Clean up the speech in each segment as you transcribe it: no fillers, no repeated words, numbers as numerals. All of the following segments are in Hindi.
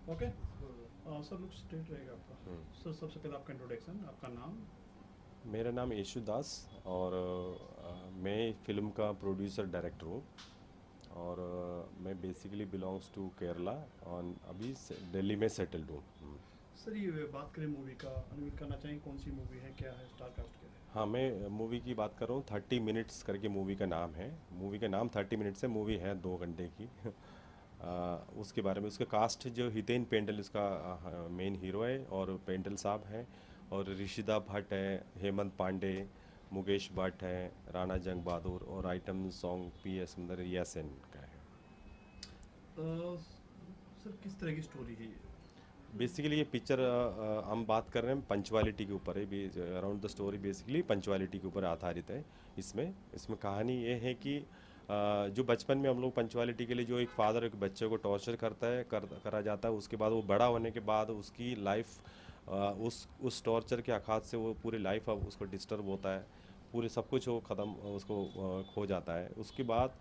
ओके सर, लुक स्ट्रेट रहेगा आपका। सर, सबसे पहले आपका इंट्रोडक्शन, आपका नाम। मेरा नाम यशु दास और मैं फ़िल्म का प्रोड्यूसर डायरेक्टर हूँ। और मैं बेसिकली बिलोंग्स टू केरला और अभी दिल्ली में सेटल्ड हूँ। सर, ये बात करें मूवी का, अनवील करना चाहिए कौन सी मूवी है, क्या है, स्टार कास्ट क्या है? हाँ, मैं मूवी की बात कर रहा हूँ। 30 मिनट्स करके मूवी का नाम है। मूवी का नाम 30 मिनट्स है, मूवी है 2 घंटे की। उसके बारे में उसका कास्ट जो हितेन पेंडल इसका मेन हीरो है और पेंडल साहब हैं। और ऋषिदा भट्ट है, हेमंत पांडे, मुकेश भट्ट है, राणा जंग बहादुर और आइटम सॉन्ग पी एस सुंदर यासन का है। अ, सर, किस तरह की स्टोरी है ये? बेसिकली ये पिक्चर हम बात कर रहे हैं पंचुअलिटी के ऊपर है। Around the story basically punctuality के ऊपर आधारित है। इसमें इसमें कहानी ये है कि जो बचपन में हम लोग पंचुअलिटी के लिए जो एक फादर एक बच्चे को टॉर्चर करता है करा जाता है, उसके बाद वो बड़ा होने के बाद उसकी लाइफ उस टॉर्चर के आघात से वो पूरी लाइफ अब उसको डिस्टर्ब होता है। पूरे सब कुछ वो ख़त्म उसको खो जाता है। उसके बाद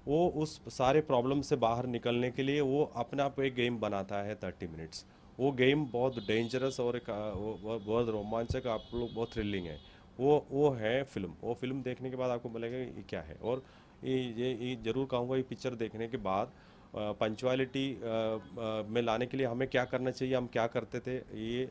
वो उस सारे प्रॉब्लम से बाहर निकलने के लिए वो अपना आप एक गेम बनाता है 30 मिनट्स। वो गेम बहुत डेंजरस और एक वो बहुत रोमांचक, आप लोग बहुत थ्रिलिंग है। वो है फिल्म। वो फिल्म देखने के बाद आपको बोलेगा ये क्या है। और ये ज़रूर कहूँगा, ये पिक्चर देखने के बाद पंचुअलिटी में लाने के लिए हमें क्या करना चाहिए, हम क्या करते थे, ये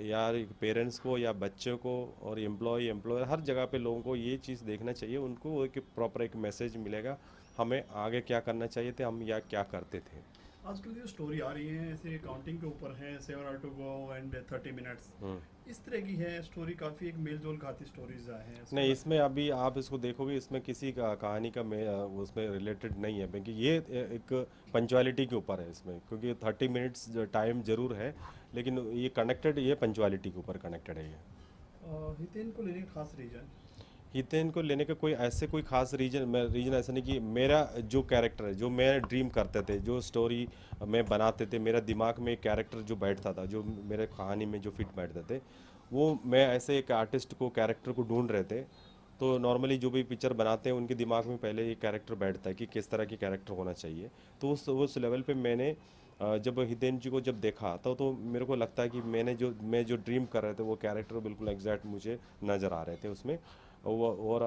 यार पेरेंट्स को या बच्चों को और एम्प्लॉयर हर जगह पे लोगों को ये चीज़ देखना चाहिए। उनको एक प्रॉपर एक मैसेज मिलेगा हमें आगे क्या करना चाहिए थे, हम या क्या करते थे। आजकल जो स्टोरी आ रही है ऐसे काउंटिंग के ऊपर है, 7 are to go and 30 minutes, इस तरह की है स्टोरी। काफ़ी एक मेल जोल खाती स्टोरीज हैं, इसके नहीं, बारे इसमें अभी आप इसको देखोगे, इसमें किसी का कहानी का में उसमें रिलेटेड नहीं है, क्योंकि ये एक पंचुअलिटी के ऊपर है इसमें। क्योंकि 30 मिनट्स टाइम जरूर है, लेकिन ये कनेक्टेड, ये पंचुअलिटी के ऊपर कनेक्टेड है ये। हितेन को लेने का खास रीज़न? हितेन को लेने का कोई ऐसे कोई खास रीजन ऐसा नहीं कि मेरा जो कैरेक्टर है, जो मैं ड्रीम करते थे, जो स्टोरी में बनाते थे, मेरा दिमाग में एक कैरेक्टर जो बैठता था, जो मेरे कहानी में जो फिट बैठते थे, वो मैं ऐसे एक आर्टिस्ट को कैरेक्टर को ढूंढ रहे थे। तो नॉर्मली जो भी पिक्चर बनाते हैं उनके दिमाग में पहले ये कैरेक्टर बैठता है कि किस तरह की कैरेक्टर होना चाहिए। तो उस लेवल पे मैंने जब हितेन जी को जब देखा तो मेरे को लगता है कि मैं जो ड्रीम कर रहे थे वो कैरेक्टर बिल्कुल एग्जैक्ट मुझे नज़र आ रहे थे उसमें। वो और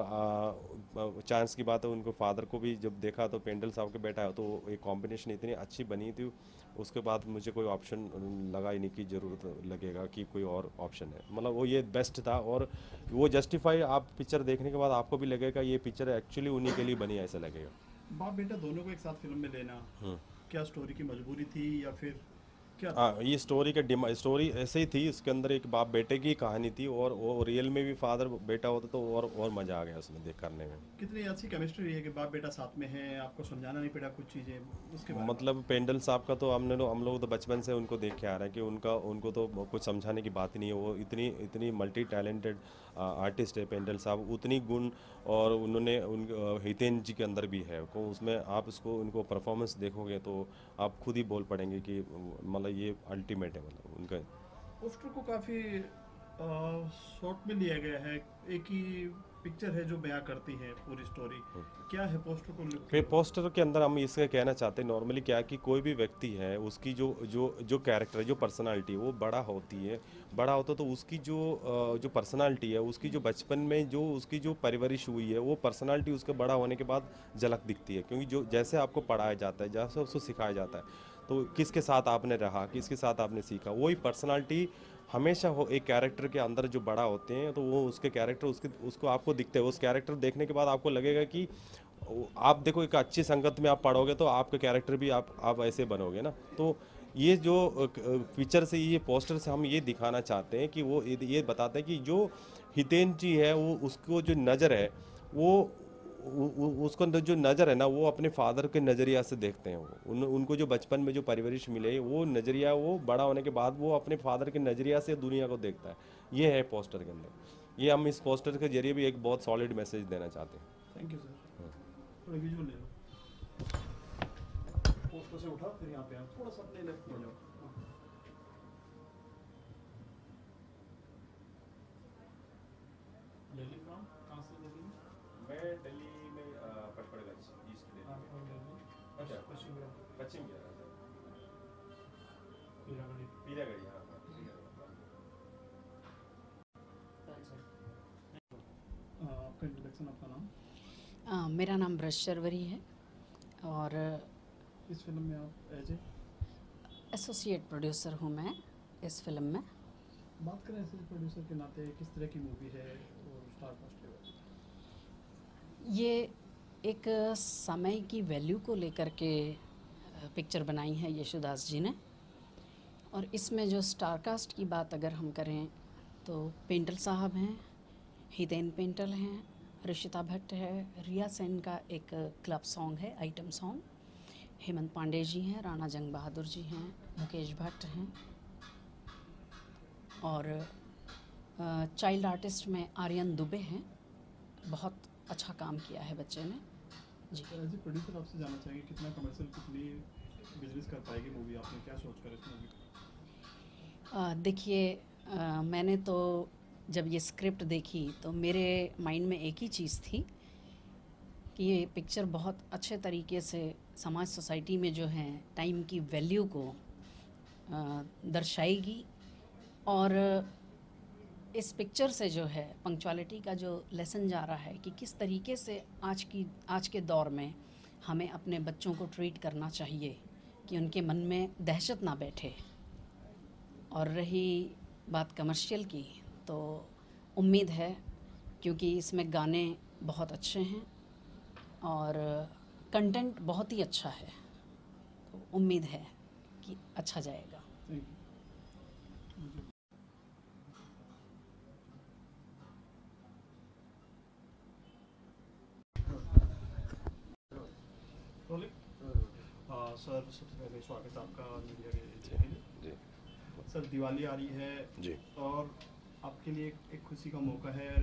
चांस की बात है, उनको फादर को भी जब देखा तो पेंडल साहब के बेटा है, तो एक कॉम्बिनेशन इतनी अच्छी बनी थी। उसके बाद मुझे कोई ऑप्शन लगा ही नहीं कि ज़रूरत लगेगा कि कोई और ऑप्शन है, मतलब वो ये बेस्ट था। और वो जस्टिफाई आप पिक्चर देखने के बाद आपको भी लगेगा ये पिक्चर एक्चुअली उन्हीं के लिए बनी है, ऐसा लगेगा। बाप बेटा दोनों को एक साथ फिल्म में लेना, क्या स्टोरी की मजबूरी थी या फिर क्या था? हाँ, ये स्टोरी का स्टोरी ऐसे ही थी। इसके अंदर एक बाप बेटे की कहानी थी, और वो रियल में भी फादर बेटा होता तो और मज़ा आ गया उसमें देख करने में। कितनी अच्छी केमिस्ट्री है कि बाप बेटा साथ में है, आपको समझाना नहीं पड़ा कुछ चीज़ें, उसके बारे में मतलब पेंडल साहब का तो हम लोग तो बचपन से उनको देख के आ रहे हैं कि उनको तो कुछ समझाने की बात ही नहीं है। वो इतनी इतनी मल्टी टैलेंटेड आर्टिस्ट है पेंडल साहब, उतनी गुण और उन्होंने हितेन जी के अंदर भी है। को उसमें आप इसको उनको परफॉर्मेंस देखोगे तो आप खुद ही बोल पड़ेंगे कि मतलब ये अल्टीमेट है, मतलब उनका। पोस्टर को काफ़ी शॉर्ट में लिया गया है। एक ही पिक्चर है जो बयां करती है पूरी स्टोरी। क्या है पोस्टर को लिख के? फिर पोस्टर के अंदर हम इसका कहना चाहते हैं नॉर्मली क्या है कि कोई भी व्यक्ति है, उसकी जो जो जो कैरेक्टर है, जो पर्सनालिटी है वो बड़ा होती है। बड़ा होता तो उसकी जो पर्सनालिटी है, उसकी जो बचपन में जो उसकी जो परवरिश हुई है, वो पर्सनालिटी उसके बड़ा होने के बाद झलक दिखती है। क्योंकि जो जैसे आपको पढ़ाया जाता है, जैसे उसको सिखाया जाता है, तो किसके साथ आपने रहा, किसके साथ आपने सीखा, वही पर्सनालिटी हमेशा हो एक कैरेक्टर के अंदर जो बड़ा होते हैं, तो वो उसके कैरेक्टर उसके उसको आपको दिखते हैं। उस कैरेक्टर देखने के बाद आपको लगेगा कि आप देखो एक अच्छी संगत में आप पढ़ोगे तो आपका कैरेक्टर भी आप ऐसे बनोगे ना। तो ये जो पिक्चर से, ये पोस्टर से हम ये दिखाना चाहते हैं कि वो ये बताते हैं कि जो हितेन जी है, वो उसको जो नज़र है, वो उसको जो नज़र है ना, वो अपने फादर के नज़रिया से देखते हैं। वो उनको जो बचपन में जो परवरिश मिले, वो नज़रिया वो बड़ा होने के बाद वो अपने फादर के नज़रिया से दुनिया को देखता है। ये है पोस्टर के अंदर। ये हम इस पोस्टर के जरिए भी एक बहुत सॉलिड मैसेज देना चाहते हैं। Thank you sir. थोड़ा विजुअल ले लो। पोस्टर से उठा, फिर यहाँ पे आओ, थोड़ा सा अपने लेफ्ट में जाओ। हाँ। दिल्ली फ्रॉम कहाँ से दिल्ली में? मैं दिल्ली में पटपड़गंज, ईस्ट दिल्ली हाँ, में। और दिल्ली अच्छा, पश्चिम बंगाल। पश्चिम बिहार। आपका इंट्रोडक्शन, आपका नाम? मेरा नाम ब्रश शर्वरी है और इस फिल्म में आप एज ए एसोसिएट प्रोड्यूसर हूँ मैं इस फिल्म में। बात करें ऐसे प्रोड्यूसर के नाते, किस तरह की मूवी है और स्टार कास्ट के बारे में? ये एक समय की वैल्यू को लेकर के पिक्चर बनाई है यशुदास जी ने। और इसमें जो स्टार कास्ट की बात अगर हम करें तो पेंटल साहब हैं, हितेन पेंटल हैं, ऋषिता भट्ट है, रिया सेन का एक क्लब सॉन्ग है, आइटम सॉन्ग, हेमंत पांडे जी हैं, राणा जंग बहादुर जी हैं, मुकेश भट्ट हैं, और चाइल्ड आर्टिस्ट में आर्यन दुबे हैं। बहुत अच्छा काम किया है बच्चे ने जी। एज ए प्रोड्यूसर आपसे जानना चाहेंगे, कितना कमर्शियल, कितनी बिजनेस कर पाएगी मूवी? आपने क्या सोच कर इस मूवी को? देखिए, मैंने तो जब ये स्क्रिप्ट देखी तो मेरे माइंड में एक ही चीज़ थी कि ये पिक्चर बहुत अच्छे तरीके से समाज सोसाइटी में जो है टाइम की वैल्यू को दर्शाएगी। और इस पिक्चर से जो है पंक्चुअलिटी का जो लेसन जा रहा है कि किस तरीके से आज के दौर में हमें अपने बच्चों को ट्रीट करना चाहिए कि उनके मन में दहशत ना बैठे। और रही बात कमर्शियल की, तो उम्मीद है, क्योंकि इसमें गाने बहुत अच्छे हैं और कंटेंट बहुत ही अच्छा है, तो उम्मीद है कि अच्छा जाएगा। सर, सबसे पहले स्वागत आपका मीडिया के लिए। सर, दिवाली आ रही है जी, और आपके लिए एक खुशी का मौका है,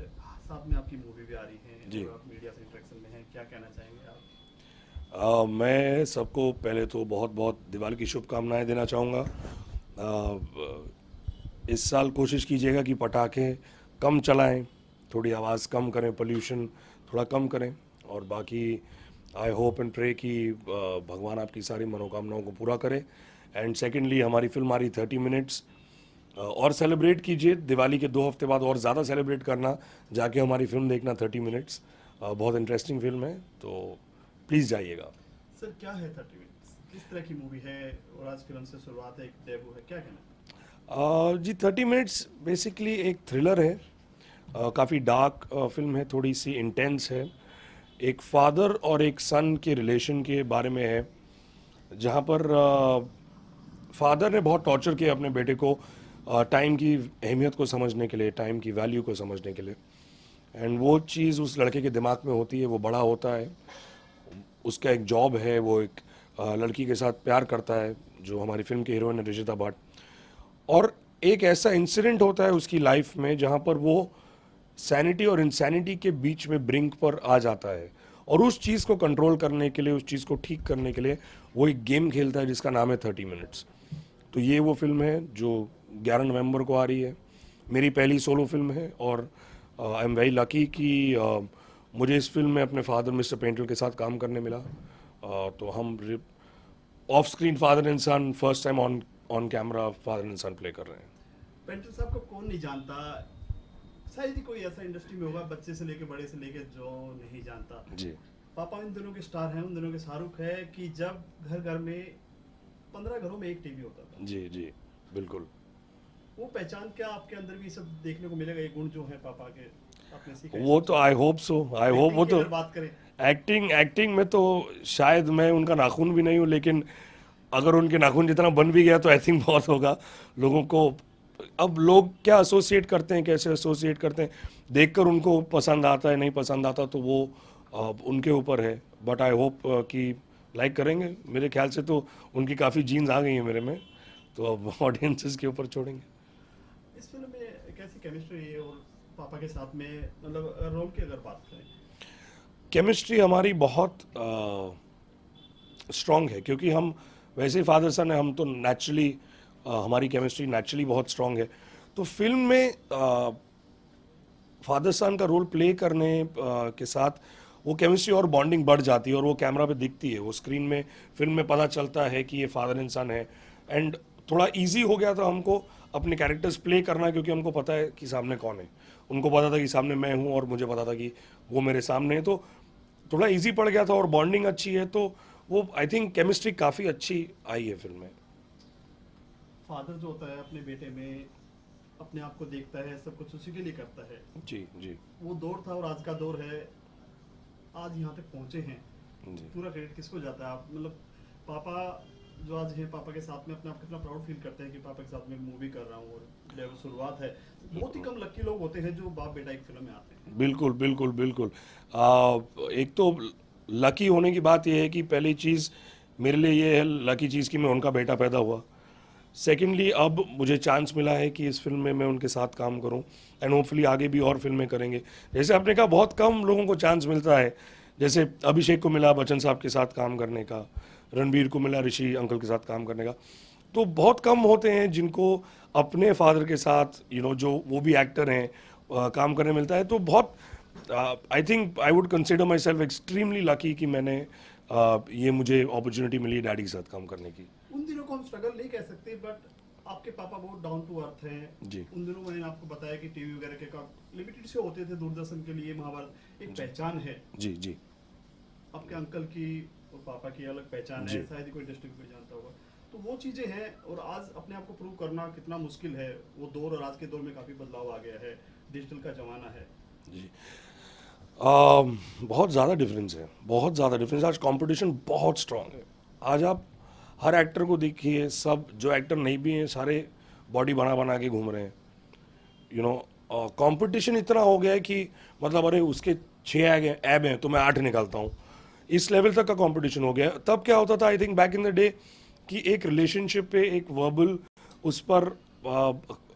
साथ में आपकी मूवी भी आ रही है जी, आप मीडिया से इंटरेक्शन में हैं, क्या कहना चाहेंगे आप? मैं सबको पहले तो बहुत बहुत दिवाली की शुभकामनाएं देना चाहूँगा। इस साल कोशिश कीजिएगा कि पटाखे कम चलाएं, थोड़ी आवाज़ कम करें, पोल्यूशन थोड़ा कम करें, और बाकी आई होप एंड प्रे कि भगवान आपकी सारी मनोकामनाओं को पूरा करे। एंड सेकेंडली, हमारी फिल्म आ रही 30 मिनट्स, और सेलिब्रेट कीजिए दिवाली के 2 हफ्ते बाद, और ज़्यादा सेलिब्रेट करना, जाके हमारी फिल्म देखना 30 मिनट्स। बहुत इंटरेस्टिंग फिल्म है, तो प्लीज़ जाइएगा। सर, क्या है 30 मिनट्स, किस तरह की मूवी है, और आज फिल्म से शुरुआत है, एक डेब्यू है, क्या कहना? जी, 30 मिनट्स बेसिकली एक थ्रिलर है, काफ़ी डार्क फिल्म है, थोड़ी सी इंटेंस है। एक फादर और एक सन के रिलेशन के बारे में है, जहाँ पर फादर ने बहुत टॉर्चर किया अपने बेटे को टाइम की अहमियत को समझने के लिए, टाइम की वैल्यू को समझने के लिए। एंड वो चीज़ उस लड़के के दिमाग में होती है, वो बड़ा होता है, उसका एक जॉब है, वो एक लड़की के साथ प्यार करता है, जो हमारी फिल्म की हीरोइन है ऋषिता भट्ट। और एक ऐसा इंसिडेंट होता है उसकी लाइफ में जहाँ पर वो सैनिटी और इंसैनिटी के बीच में ब्रिंक पर आ जाता है, और उस चीज़ को कंट्रोल करने के लिए, उस चीज़ को ठीक करने के लिए वो एक गेम खेलता है जिसका नाम है 30 मिनट्स। तो ये वो फिल्म है जो 11 नवंबर को आ रही है। मेरी पहली सोलो फिल्म है, और आई एम वेरी लकी कि मुझे इस फिल्म में अपने फादर मिस्टर पेंटल के साथ काम करने मिला। तो हम off screen father and son, first time on camera father and son play कर रहे हैं। पेंटल साहब को कौन नहीं जानता, शायद ही कोई ऐसा इंडस्ट्री में होगा, बच्चे से लेके बड़े से लेके, जो नहीं जानता जी। पापा इन दिनों के स्टार हैं, उन दिनों के शाहरुख है, कि जब घर घर में 15 घरों में एक टीवी होता था। जी जी, बिल्कुल। वो पहचान क्या आपके अंदर भी सब देखने को मिलेगा, ये गुण जो है पापा के, आपने सीखे? वो तो I hope so, I hope. वो तो बात करें एक्टिंग में तो शायद मैं उनका नाखून भी नहीं हूँ, लेकिन अगर उनके नाखून जितना बन भी गया तो आई थिंक बहुत होगा लोगों को। अब लोग क्या एसोसिएट करते हैं, कैसे एसोसिएट करते हैं, देखकर उनको पसंद आता है, नहीं पसंद आता तो वो उनके ऊपर है। बट आई होप कि लाइक करेंगे। मेरे ख्याल से तो उनकी काफ़ी जीन्स आ गई हैं मेरे में, तो अब ऑडियंसेस के ऊपर छोड़ेंगे। इस फिल्म में कैसी केमिस्ट्री है और पापा के साथ में, मतलब रोल की अगर बात करें? केमिस्ट्री हमारी बहुत स्ट्रॉन्ग है, क्योंकि हम वैसे ही फादर सन है, हम तो नेचुरली हमारी केमिस्ट्री नेचुरली बहुत स्ट्रॉन्ग है। तो फिल्म में फादर सन का रोल प्ले करने के साथ वो केमिस्ट्री और बॉन्डिंग बढ़ जाती है, और वो कैमरा पे दिखती है, वो स्क्रीन में, फिल्म में पता चलता है कि ये फादर एंड सन है। एंड थोड़ा इजी हो गया था हमको अपने कैरेक्टर्स प्ले करना, क्योंकि हमको पता है कि सामने कौन है, उनको पता था कि सामने मैं हूँ और मुझे पता था कि वो मेरे सामने है, तो थोड़ा इजी पड़ गया था और बॉन्डिंग अच्छी है, तो वो आई थिंक केमिस्ट्री काफ़ी अच्छी आई है फिल्म में। फादर जो होता है अपने बेटे में अपने आप को देखता है, सब कुछ उसी के लिए करता है। जी जी। वो दौर था और आज का दौर है, आज यहाँ तक पहुँचे हैं, जी। पूरा क्रेडिट किसको जाता है? आप मतलब पापा जो आज हैं, पापा के साथ में अपने आप कितना प्राउड फील करते हैं कि पापा के साथ में मूवी कर रहा हूँ और ये शुरुआत है। बहुत ही कम लकी लोग होते हैं जो बाप बेटा एक फिल्म में आते हैं। बिल्कुल बिल्कुल बिल्कुल। एक तो लकी होने की बात यह है कि पहली चीज़ मेरे लिए ये है लकी चीज़ कि मैं उनका बेटा पैदा हुआ। सेकेंडली अब मुझे चांस मिला है कि इस फिल्म में मैं उनके साथ काम करूं एंड होपफुली आगे भी और फिल्में करेंगे। जैसे आपने कहा बहुत कम लोगों को चांस मिलता है, जैसे अभिषेक को मिला बच्चन साहब के साथ काम करने का, रणबीर को मिला ऋषि अंकल के साथ काम करने का, तो बहुत कम होते हैं जिनको अपने फादर के साथ जो वो भी एक्टर हैं काम करने मिलता है। तो बहुत I think I would consider my self extremely lucky कि मैंने ये मुझे अपॉर्चुनिटी मिली डैडी के साथ काम करने की। उन दिनों को हम स्ट्रगल नहीं कह सकते, बट आपके पापा बहुत डाउन टू अर्थ हैं जी। उन दिनों मैंने आपको बताया कि टीवी वगैरह के लिमिटेड शो होते थे दूरदर्शन के लिए, महाभारत एक पहचान है। जी जी। आपके अंकल की और पापा की अलग पहचान है, शायद ही कोई इंडस्ट्री को जानता होगा। तो वो चीज़ें हैं और आज अपने आप को प्रूव करना कितना मुश्किल है। वो दौर और आज के दौर में काफ़ी बदलाव आ गया है, डिजिटल का ज़माना है। जी। बहुत ज़्यादा डिफरेंस है, बहुत ज़्यादा डिफरेंस। आज कंपटीशन बहुत स्ट्रांग है। आज आप हर एक्टर को देखिए, सब जो एक्टर नहीं भी हैं सारे बॉडी बना बना के घूम रहे हैं। कंपटीशन इतना हो गया है कि मतलब अरे उसके 6 ऐब हैं तो मैं 8 निकालता हूँ, इस लेवल तक का कंपटीशन हो गया है। तब क्या होता था, I think back in the day, कि एक रिलेशनशिप पे एक वर्बल उस पर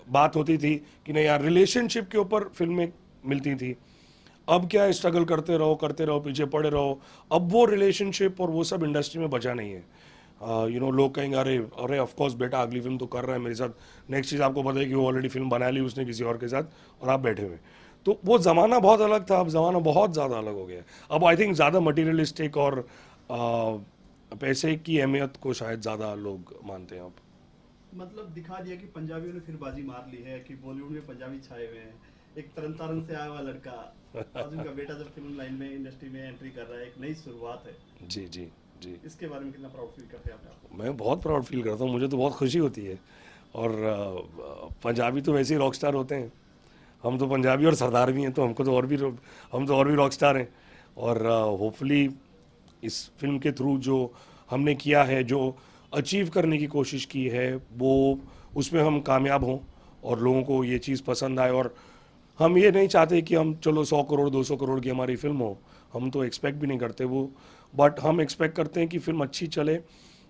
बात होती थी कि नहीं यार, रिलेशनशिप के ऊपर फिल्में मिलती थी। अब क्या, स्ट्रगल करते रहो पीछे पड़े रहो। अब वो रिलेशनशिप और वो सब इंडस्ट्री में बचा नहीं है। लोग कहेंगे अरे ऑफ कोर्स बेटा अगली फिल्म तो कर रहा है मेरे साथ, नेक्स्ट चीज़ आपको पता है कि वो ऑलरेडी फिल्म बना ली उसने किसी और के साथ और आप बैठे हुए। तो वो ज़माना बहुत अलग था, अब ज़माना बहुत ज़्यादा अलग हो गया है। अब आई थिंक ज़्यादा मटीरियलिस्टिक और पैसे की अहमियत को शायद ज़्यादा लोग मानते हैं अब। मतलब दिखा दिया कि पंजाबियों ने फिर बाजी मार ली है, कि बॉलीवुड में पंजाबी छाए हुए हैं। एक तरन तारण से आया हुआ लड़का, आज उनका बेटा जब फिल्म लाइन में इंडस्ट्री में एंट्री कर रहा है, एक नई शुरुआत है। जी जी जी। इसके बारे में कितना प्राउड फील करते हैं आप? मैं बहुत प्राउड फील करता हूँ, मुझे तो बहुत खुशी होती है। और पंजाबी तो वैसे ही रॉक स्टार होते हैं, हम तो पंजाबी और सरदार भी हैं, तो हम तो और भी रॉक स्टार हैं। और होपफुली इस फिल्म के थ्रू जो हमने किया है, जो अचीव करने की कोशिश की है, वो उसमें हम कामयाब हों और लोगों को ये चीज़ पसंद आए। और हम ये नहीं चाहते कि हम चलो 100 करोड़ 200 करोड़ की हमारी फिल्म हो, हम तो एक्सपेक्ट भी नहीं करते वो, बट हम एक्सपेक्ट करते हैं कि फिल्म अच्छी चले।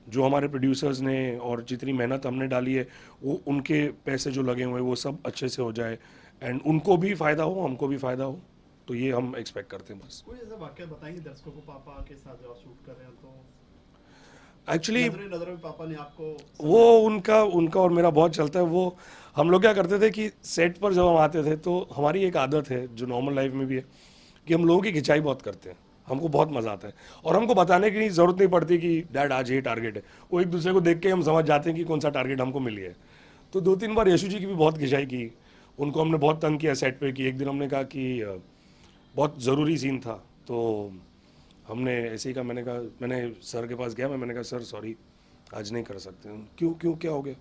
जो हमारे प्रोड्यूसर्स ने और जितनी मेहनत हमने डाली है, वो उनके पैसे जो लगे हुए हैं वो सब अच्छे से हो जाए एंड उनको भी फ़ायदा हो, हमको भी फ़ायदा हो, तो ये हम एक्सपेक्ट करते हैं बस। कोई ऐसा वाकया बताएंगे दर्शकों को पापा के साथ जो आप शूट कर रहे हैं? तो एक्चुअली नजर में पापा ने आपको, वो उनका और मेरा बहुत चलता है। वो हम लोग क्या करते थे कि सेट पर जब हम आते थे तो हमारी एक आदत है जो नॉर्मल लाइफ में भी है कि हम लोगों की खिंचाई बहुत करते हैं, हमको बहुत मज़ा आता है और हमको बताने की ज़रूरत नहीं पड़ती कि डैड आज ये टारगेट है। वो एक दूसरे को देख के हम समझ जाते हैं कि कौन सा टारगेट हमको मिली है। तो 2-3 बार यशु जी की भी बहुत खिंचाई की, उनको हमने बहुत तंग किया सेट पे कि एक दिन हमने कहा कि बहुत ज़रूरी सीन था, तो हमने ऐसे ही कहा, मैंने सर के पास गया, मैंने कहा सर सॉरी आज नहीं कर सकते। क्यों क्या हो गया?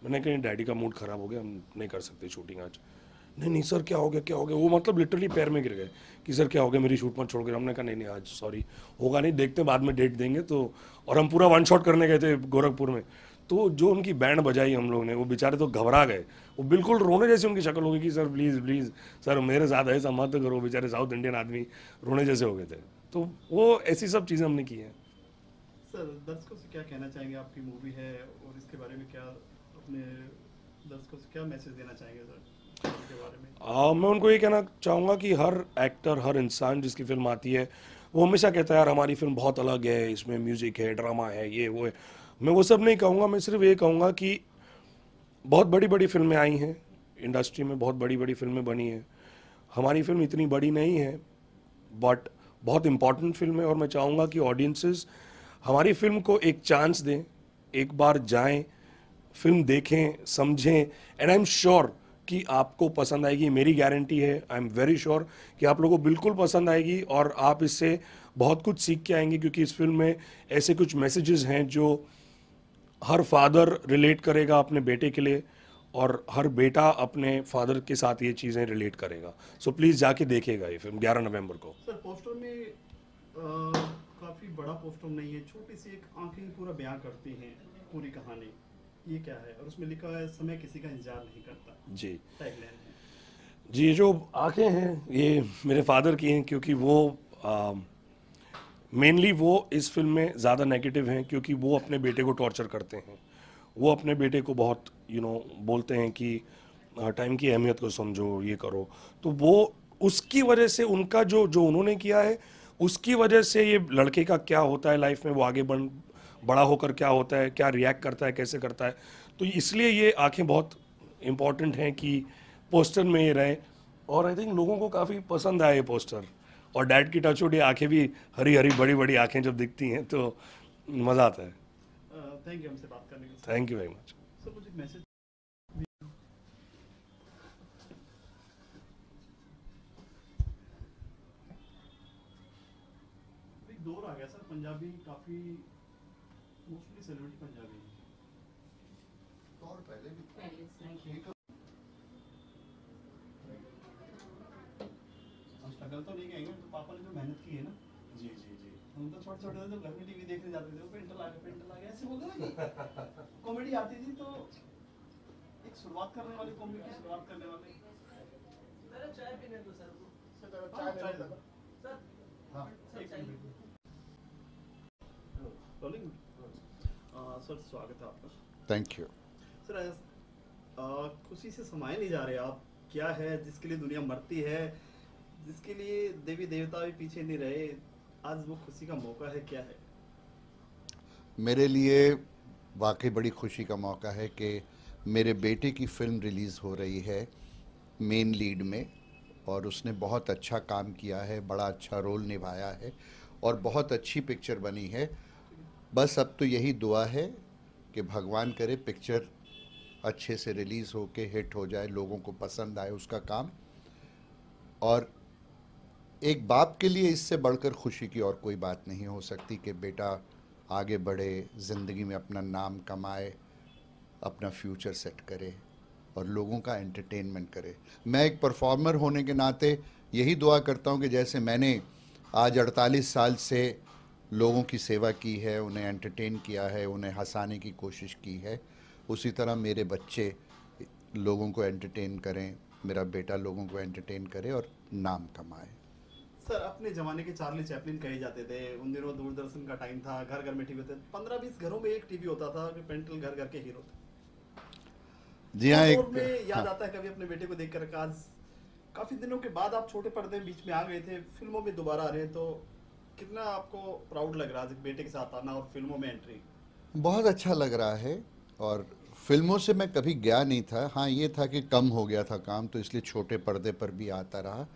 मैंने कहा डैडी का मूड ख़राब हो गया, हम नहीं कर सकते शूटिंग आज। नहीं सर क्या हो गया? वो मतलब लिटरली पैर में गिर गए कि सर क्या हो गया, मेरी शूट मत छोड़ के। हमने कहा नहीं आज सॉरी होगा नहीं, देखते बाद में डेट देंगे। तो और हम पूरा 1 शॉट करने गए थे गोरखपुर में, तो जो उनकी बैंड बजाई हम लोग ने, वो बेचारे तो घबरा गए, वो बिल्कुल रोने जैसे उनकी शक्ल हो गई कि सर प्लीज़ सर मेरे साथ ऐसा मत करो। बेचारे साउथ इंडियन आदमी रोने जैसे हो गए थे। तो वो ऐसी सब चीज़ें हमने की हैं। सर दर्शकों से क्या कहना चाहेंगे? आपकी मूवी है और इसके बारे में क्या अपने दर्शकों से क्या मैसेज देना चाहेंगे सर के बारे में? मैं उनको ये कहना चाहूँगा कि हर एक्टर, हर इंसान जिसकी फिल्म आती है, वो हमेशा कहता है यार हमारी फिल्म बहुत अलग है, इसमें म्यूज़िक है, ड्रामा है, ये वो है। मैं वो सब नहीं कहूँगा, मैं सिर्फ ये कहूँगा कि बहुत बड़ी बड़ी फिल्में आई हैं इंडस्ट्री में, बहुत बड़ी बड़ी फिल्में बनी हैं। हमारी फिल्म इतनी बड़ी नहीं है बट बहुत इम्पॉर्टेंट फिल्म है और मैं चाहूँगा कि ऑडियंसेस हमारी फिल्म को एक चांस दें, एक बार जाएं, फिल्म देखें, समझें, एंड आई एम श्योर कि आपको पसंद आएगी। मेरी गारंटी है, आई एम वेरी श्योर कि आप लोगों को बिल्कुल पसंद आएगी और आप इससे बहुत कुछ सीख के आएंगे, क्योंकि इस फिल्म में ऐसे कुछ मैसेजेस हैं जो हर फादर रिलेट करेगा अपने बेटे के लिए और हर बेटा अपने फादर के साथ ये चीज़ें रिलेट करेगा। सो प्लीज़ जाके देखिएगा ये फिल्म 11 नवंबर को। सर पोस्टर में काफ़ी बड़ा पोस्टर नहीं है, छोटी सी एक आंखें पूरा बयां करती हैं पूरी कहानी, ये क्या है? और उसमें लिखा है समय किसी का इंतजार नहीं करता। जी टैगलाइन है। जी, ये जो आंखें हैं ये मेरे फादर की हैं, क्योंकि वो मेनली वो इस फिल्म में ज़्यादा नेगेटिव हैं, क्योंकि वो अपने बेटे को टॉर्चर करते हैं। वो अपने बेटे को बहुत बोलते हैं कि टाइम की अहमियत को समझो, ये करो। तो वो उसकी वजह से उनका जो उन्होंने किया है, उसकी वजह से ये लड़के का क्या होता है लाइफ में, वो आगे बड़ा होकर क्या होता है, क्या रिएक्ट करता है, कैसे करता है। तो इसलिए ये आंखें बहुत इम्पॉर्टेंट हैं कि पोस्टर में ये रहे, और आई थिंक लोगों को काफ़ी पसंद आया ये पोस्टर। और डैड की टच उड़ी आंखें भी हरी हरी बड़ी बड़ी आंखें जब दिखती हैं तो मज़ा आता है। थैंक यू हमसे बात करने के लिए। Thank you very much. Sir मुझे मैसेज एक दौर आ गया सर, पंजाबी काफ़ी मोस्टली सेलिब्रिटी पंजाबी हैं। और पहले भी हम स्ट्रगल तो नहीं कहेंगे, तो पापा ने जो मेहनत की है ना, जी जी जी। हम तो छोटे छोटे जब घर में टीवी देखने जाते थे, वो पेंटल आ गया ऐसे बोलते ना, कॉमेडी आती थी। तो एक शुरुआत करने वाले, कॉमेडी की शुरुआत करने वाले, चाय पीने दो सर। हाँ, चाय दे दो। हाँ एक मिनट। रोलिंग। सर स्वागत है आपका। Thank you. सर खुशी से समाये नहीं जा रहे आप, क्या है जिसके लिए दुनिया मरती है, जिसके लिए देवी देवता भी पीछे नहीं रहे, आज वो खुशी का मौका है, क्या है? मेरे लिए वाकई बड़ी खुशी का मौका है कि मेरे बेटे की फ़िल्म रिलीज़ हो रही है मेन लीड में, और उसने बहुत अच्छा काम किया है, बड़ा अच्छा रोल निभाया है और बहुत अच्छी पिक्चर बनी है। बस अब तो यही दुआ है कि भगवान करे पिक्चर अच्छे से रिलीज़ हो के हिट हो जाए, लोगों को पसंद आए उसका काम। और एक बाप के लिए इससे बढ़कर खुशी की और कोई बात नहीं हो सकती कि बेटा आगे बढ़े, ज़िंदगी में अपना नाम कमाए, अपना फ्यूचर सेट करे और लोगों का एंटरटेनमेंट करे। मैं एक परफॉर्मर होने के नाते यही दुआ करता हूं कि जैसे मैंने आज 48 साल से लोगों की सेवा की है, उन्हें एंटरटेन किया है, उन्हें हंसाने की कोशिश की है, उसी तरह मेरे बच्चे लोगों को एंटरटेन करें, मेरा बेटा लोगों को एंटरटेन करे और नाम कमाए। सर अपने जमाने के चार्ली चैपलिन कहे जाते थे, उन दिनों दूरदर्शन का टाइम था, घर घर में टीवी होते, 15-20 घरों में एक टीवी होता था, कि पेंटल घर घर के हीरो थे। जी हाँ, एक एक में याद आता है कभी अपने बेटे को देखकर, आज काफी दिनों के बाद आप छोटे पर्दे बीच में आ गए थे, फिल्मों में दोबारा आ रहे हैं, तो कितना आपको प्राउड लग रहा है बेटे के साथ आना और फिल्मों में एंट्री? बहुत अच्छा लग रहा है। और फिल्मों से मैं कभी गया नहीं था, हाँ ये था कि कम हो गया था काम, तो इसलिए छोटे पर्दे पर भी आता रहा।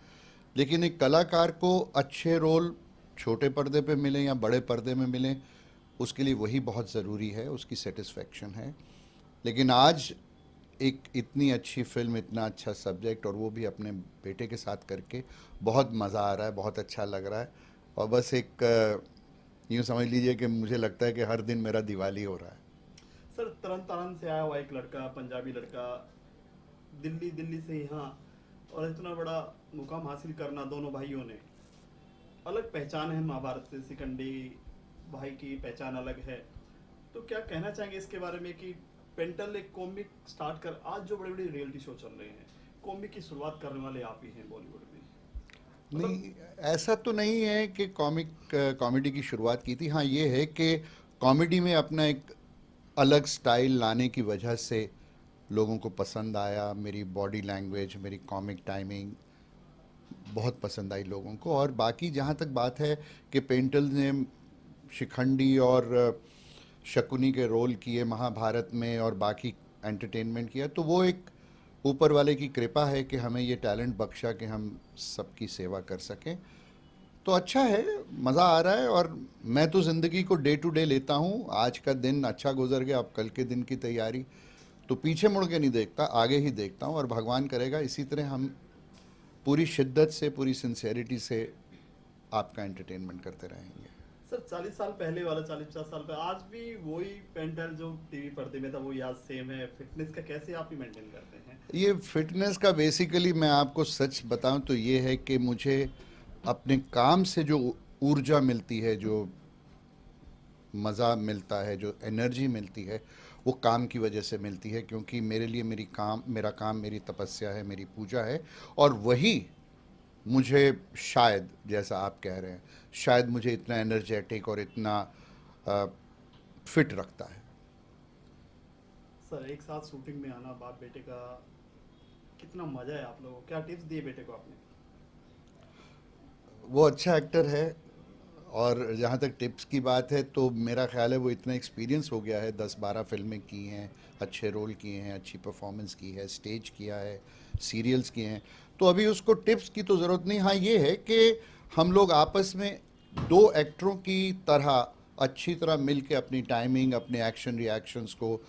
लेकिन एक कलाकार को अच्छे रोल छोटे पर्दे पे मिले या बड़े पर्दे में मिले, उसके लिए वही बहुत ज़रूरी है, उसकी सेटिस्फेक्शन है। लेकिन आज एक इतनी अच्छी फिल्म, इतना अच्छा सब्जेक्ट, और वो भी अपने बेटे के साथ करके बहुत मज़ा आ रहा है, बहुत अच्छा लग रहा है। और बस एक यूँ समझ लीजिए कि मुझे लगता है कि हर दिन मेरा दिवाली हो रहा है। सर तरन तारण से आया हुआ एक लड़का, पंजाबी लड़का, दिल्ली से यहाँ, और इतना बड़ा मुकाम हासिल करना, दोनों भाइयों ने, अलग पहचान है महाभारत से, शिखंडी भाई की पहचान अलग है। तो क्या कहना चाहेंगे इसके बारे में कि पेंटल एक कॉमिक स्टार्ट कर, आज जो बड़े बड़े रियलिटी शो चल रहे हैं, कॉमिक की शुरुआत करने वाले आप ही हैं बॉलीवुड में? नहीं, ऐसा तो नहीं है कि कॉमेडी की शुरुआत की थी। हाँ ये है कि कॉमेडी में अपना एक अलग स्टाइल लाने की वजह से लोगों को पसंद आया। मेरी बॉडी लैंग्वेज, मेरी कॉमिक टाइमिंग बहुत पसंद आई लोगों को। और बाकी जहाँ तक बात है कि पेंटल ने शिखंडी और शकुनी के रोल किए महाभारत में और बाकी एंटरटेनमेंट किया, तो वो एक ऊपर वाले की कृपा है कि हमें ये टैलेंट बख्शा कि हम सबकी सेवा कर सकें। तो अच्छा है, मज़ा आ रहा है। और मैं तो ज़िंदगी को डे टू डे लेता हूँ। आज का दिन अच्छा गुजर गया, अब कल के दिन की तैयारी, तो पीछे मुड़ के नहीं देखता, आगे ही देखता हूँ। और भगवान करेगा इसी तरह हम पूरी शिद्दत से, पूरी सिंसेरिटी से आपका एंटरटेनमेंट करते रहेंगे। सर 40 साल पहले वाला, 40-50 साल पहले, आज भी वही पेंटल जो टीवी पर्दे में था वो याद सेम है? फिटनेस का कैसे आप ही मेंटेन करते हैं? ये फिटनेस का बेसिकली मैं आपको सच बताऊं तो ये है कि मुझे अपने काम से जो ऊर्जा मिलती है, जो मज़ा मिलता है, जो एनर्जी मिलती है, वो काम की वजह से मिलती है। क्योंकि मेरे लिए मेरा काम मेरी तपस्या है, मेरी पूजा है। और वही मुझे शायद, जैसा आप कह रहे हैं, शायद मुझे इतना एनर्जेटिक और इतना फिट रखता है। सर एक साथ शूटिंग में आना बाप बेटे का, कितना मजा है आप लोगों को? क्या टिप्स दिए बेटे को आपने? वो अच्छा एक्टर है, और जहाँ तक टिप्स की बात है तो मेरा ख्याल है वो इतना एक्सपीरियंस हो गया है, 10-12 फिल्में की हैं, अच्छे रोल किए हैं, अच्छी परफॉर्मेंस की है, स्टेज किया है, सीरियल्स किए हैं, तो अभी उसको टिप्स की तो ज़रूरत नहीं। हाँ ये है कि हम लोग आपस में दो एक्टरों की तरह अच्छी तरह मिल के अपनी टाइमिंग, अपने एक्शन रिएक्शंस को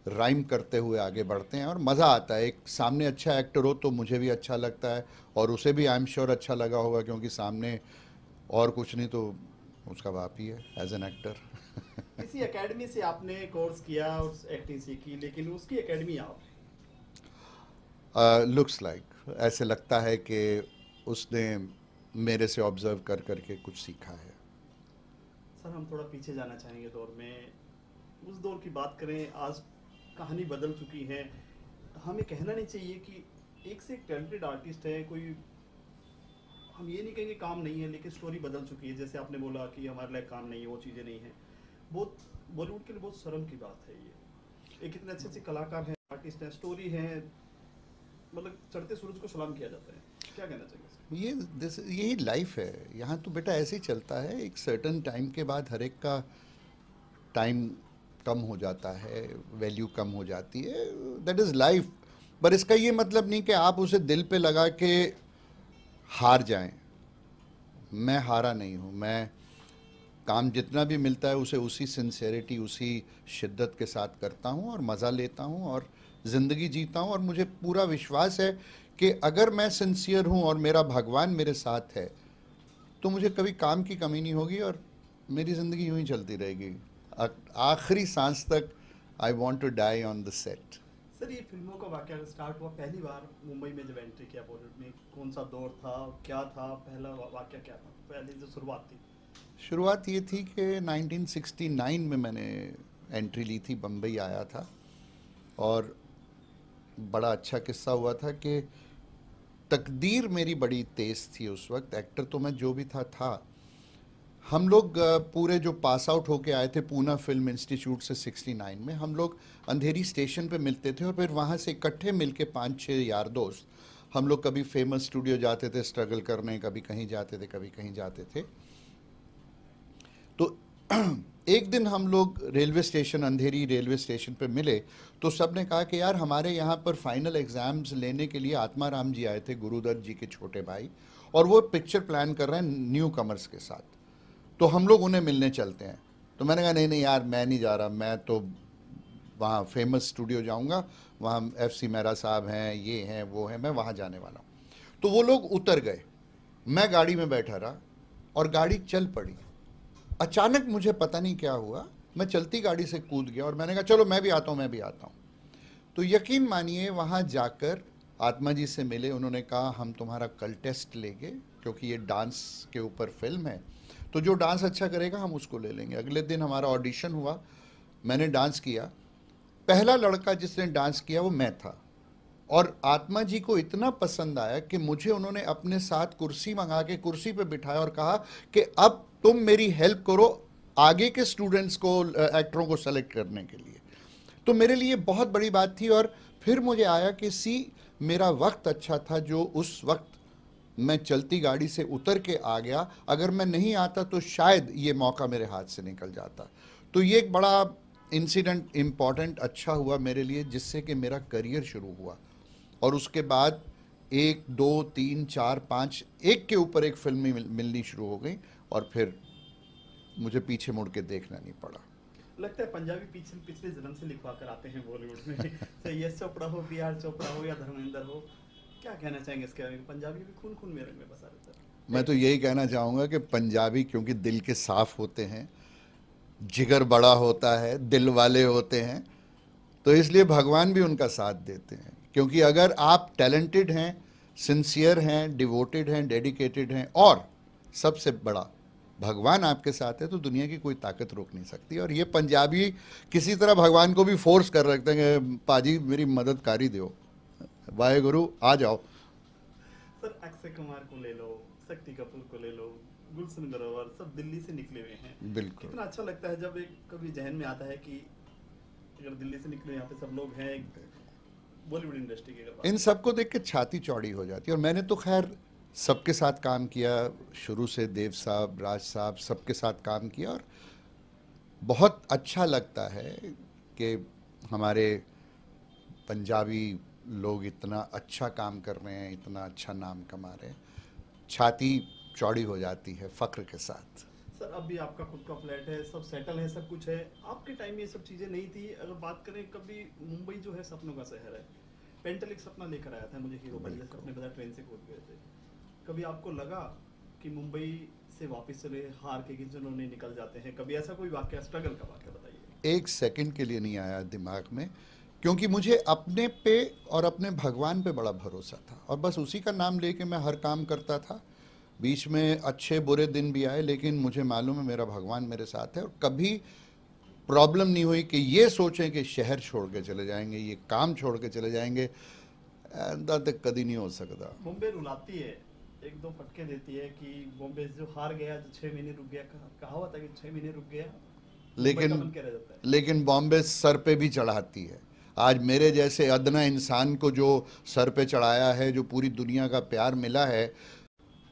राइम करते हुए आगे बढ़ते हैं, और मज़ा आता है। एक सामने अच्छा एक्टर हो तो मुझे भी अच्छा लगता है, और उसे भी आई एम श्योर अच्छा लगा होगा, क्योंकि सामने और कुछ नहीं तो उसका बाप ही है एज एन एक्टर। किसी एकेडमी से आपने कोर्स किया और एक्टिंग सीखी, लेकिन उसकी एकेडमी आप? लुक्स लाइक ऐसे लगता है कि उसने मेरे से ऑब्जर्व कर करके कुछ सीखा है। सर हम थोड़ा पीछे जाना चाहेंगे दौर में, उस दौर की बात करें। आज कहानी बदल चुकी है, हमें कहना नहीं चाहिए कि एक से एक टैलेंटेड आर्टिस्ट है कोई, हम ये नहीं कहेंगे काम नहीं है, लेकिन स्टोरी बदल चुकी है। जैसे आपने बोला कि हमारे लिए काम नहीं है, वो चीज़ें नहीं है, बहुत बॉलीवुड के लिए बहुत शर्म की बात है ये। एक इतने अच्छे कलाकार हैं, आर्टिस्ट हैं, स्टोरी है, मतलब चढ़ते सूरज को सलाम किया जाता है। क्या कहना चाहिए? यही लाइफ है, यहाँ तो बेटा ऐसे ही चलता है। एक सर्टन टाइम के बाद हर एक का टाइम कम हो जाता है, वैल्यू कम हो जाती है, दैट इज़ लाइफ। पर इसका ये मतलब नहीं कि आप उसे दिल पे लगा के हार जाएं। मैं हारा नहीं हूँ, मैं काम जितना भी मिलता है उसे उसी सिंसेरिटी, उसी शिद्दत के साथ करता हूँ, और मज़ा लेता हूँ, और ज़िंदगी जीता हूँ। और मुझे पूरा विश्वास है कि अगर मैं सिंसियर हूँ और मेरा भगवान मेरे साथ है तो मुझे कभी काम की कमी नहीं होगी, और मेरी ज़िंदगी यूँ ही चलती रहेगी आखिरी सांस तक। I want to die on the set. Sir ये फिल्मों का वाक़या स्टार्ट हुआ पहली बार मुंबई में जब एंट्री किया बॉलीवुड में, कौन सा दौर था, क्या था, पहला वाक़या क्या था, पहली जो शुरुआत थी? शुरुआत ये थी कि 1969 में मैंने एंट्री ली थी, बम्बई आया था, और बड़ा अच्छा किस्सा हुआ था कि तकदीर मेरी बड़ी तेज़ थी उस वक्त। एक्टर तो मैं जो भी था। हम लोग पूरे जो पास आउट होके आए थे पूना फिल्म इंस्टीट्यूट से 69 में, हम लोग अंधेरी स्टेशन पे मिलते थे, और फिर वहाँ से इकट्ठे मिलके 5-6 यार दोस्त हम लोग कभी फेमस स्टूडियो जाते थे स्ट्रगल करने, कभी कहीं जाते थे, कभी कहीं जाते थे। तो एक दिन हम लोग रेलवे स्टेशन, अंधेरी रेलवे स्टेशन पे मिले, तो सब ने कहा कि यार हमारे यहाँ पर फाइनल एग्ज़ाम्स लेने के लिए आत्माराम जी आए थे, गुरुदत्त जी के छोटे भाई, और वो पिक्चर प्लान कर रहे हैं न्यू कमर्स के साथ, तो हम लोग उन्हें मिलने चलते हैं। तो मैंने कहा नहीं यार मैं नहीं जा रहा, मैं तो वहाँ फेमस स्टूडियो जाऊँगा, वहाँ FC मेहरा साहब हैं, ये हैं, वो हैं, मैं वहाँ जाने वाला हूँ। तो वो लोग उतर गए, मैं गाड़ी में बैठा रहा, और गाड़ी चल पड़ी। अचानक मुझे पता नहीं क्या हुआ, मैं चलती गाड़ी से कूद गया, और मैंने कहा चलो मैं भी आता हूँ। तो यकीन मानिए वहाँ जाकर आत्मा जी से मिले, उन्होंने कहा हम तुम्हारा कल टेस्ट लेंगे, क्योंकि ये डांस के ऊपर फिल्म है, तो जो डांस अच्छा करेगा हम उसको ले लेंगे। अगले दिन हमारा ऑडिशन हुआ, मैंने डांस किया। पहला लड़का जिसने डांस किया वो मैं था, और आत्मा जी को इतना पसंद आया कि मुझे उन्होंने अपने साथ कुर्सी मंगा के कुर्सी पे बिठाया और कहा कि अब तुम मेरी हेल्प करो आगे के स्टूडेंट्स को, एक्टरों को सेलेक्ट करने के लिए। तो मेरे लिए बहुत बड़ी बात थी। और फिर मुझे आया कि मेरा वक्त अच्छा था, जो उस वक्त मैं चलती गाड़ी से उतर के आ गया, अगर मैं नहीं आता तो शायद ये मौका मेरे हाथ से निकल जाता। तो ये एक बड़ा इंसिडेंट इम्पॉर्टेंट अच्छा हुआ मेरे लिए, जिससे कि मेरा करियर शुरू हुआ। और उसके बाद 1, 2, 3, 4, 5 एक के ऊपर एक फिल्में मिलनी शुरू हो गई और फिर मुझे पीछे मुड़ के देखना नहीं पड़ा। लगता है पंजाबी पिछले जन्म से लिखवा कर आते हैं बॉलीवुड में। चाहे यश चोपड़ा हो, बी आर चोपड़ा हो या धर्मेंद्र हो, क्या कहना चाहेंगे इसके बारे में? पंजाबी भी खून खून में रंग में बसा रहता है। मैं तो यही कहना चाहूँगा कि पंजाबी क्योंकि दिल के साफ होते हैं, जिगर बड़ा होता है, दिल वाले होते हैं, तो इसलिए भगवान भी उनका साथ देते हैं। क्योंकि अगर आप टैलेंटेड हैं, सिंसियर हैं, डिवोटेड हैं, डेडिकेटेड हैं और सबसे बड़ा भगवान आपके साथ है, तो दुनिया की कोई ताकत रोक नहीं सकती। और ये पंजाबी किसी तरह भगवान को भी फोर्स कर रखते हैं कि पाजी मेरी मददकारी दो, वाहे गुरु आ जाओ। सर अक्षय कुमार को ले लो, शक्ति कपूर को ले लो, गुलशन ग्रोवर, सब दिल्ली से निकले हुए हैं। बिल्कुल। कितना अच्छा लगता है जब एक कभी जहन में आता है कि अगर दिल्ली से निकले यहाँ पे सब लोग हैं बॉलीवुड इंडस्ट्री के। इन सबको देख के छाती चौड़ी हो जाती है। और मैंने तो खैर सबके साथ काम किया, शुरू से देव साहब, राज साहब, सबके साथ काम किया और बहुत अच्छा लगता है कि हमारे पंजाबी लोग इतना अच्छा काम कर रहे हैं, इतना अच्छा नाम कमा रहे हैं, छाती चौड़ी हो जाती है फ़ख्र के साथ। सर अब भी आपका खुद का फ्लैट है, सब सेटल है, सब कुछ है। आपके टाइम में ये सब चीज़ें नहीं थी। अगर बात करें, कभी मुंबई जो है सपनों का शहर है। पेंटल एक सपना लेकर आया था मुझे हीरो बनने, अपने बजाय ट्रेन से कूद गए थे। कभी आपको लगा कि मुंबई से वापस चले हार के किचनों नहीं निकल जाते हैं? कभी ऐसा कोई वाकया, स्ट्रगल का वाकया बताइए। एक सेकंड के लिए नहीं आया दिमाग में, क्योंकि मुझे अपने पे और अपने भगवान पे बड़ा भरोसा था और बस उसी का नाम लेके मैं हर काम करता था। बीच में अच्छे बुरे दिन भी आए, लेकिन मुझे मालूम है मेरा भगवान मेरे साथ है और कभी प्रॉब्लम नहीं हुई कि ये सोचें कि शहर छोड़ के चले जाएंगे, ये काम छोड़ के चले जाएंगे। तक कभी नहीं हो सकता। मुंबई रुलाती है, एक दो फटके देती है कि बॉम्बे जो हार गया, जो 6 महीने रुक गया, कहावत है कि 6 महीने रुक गया, लेकिन बॉम्बे सर पे भी चढ़ाती है। आज मेरे जैसे अदना इंसान को जो सर पे चढ़ाया है, जो पूरी दुनिया का प्यार मिला है,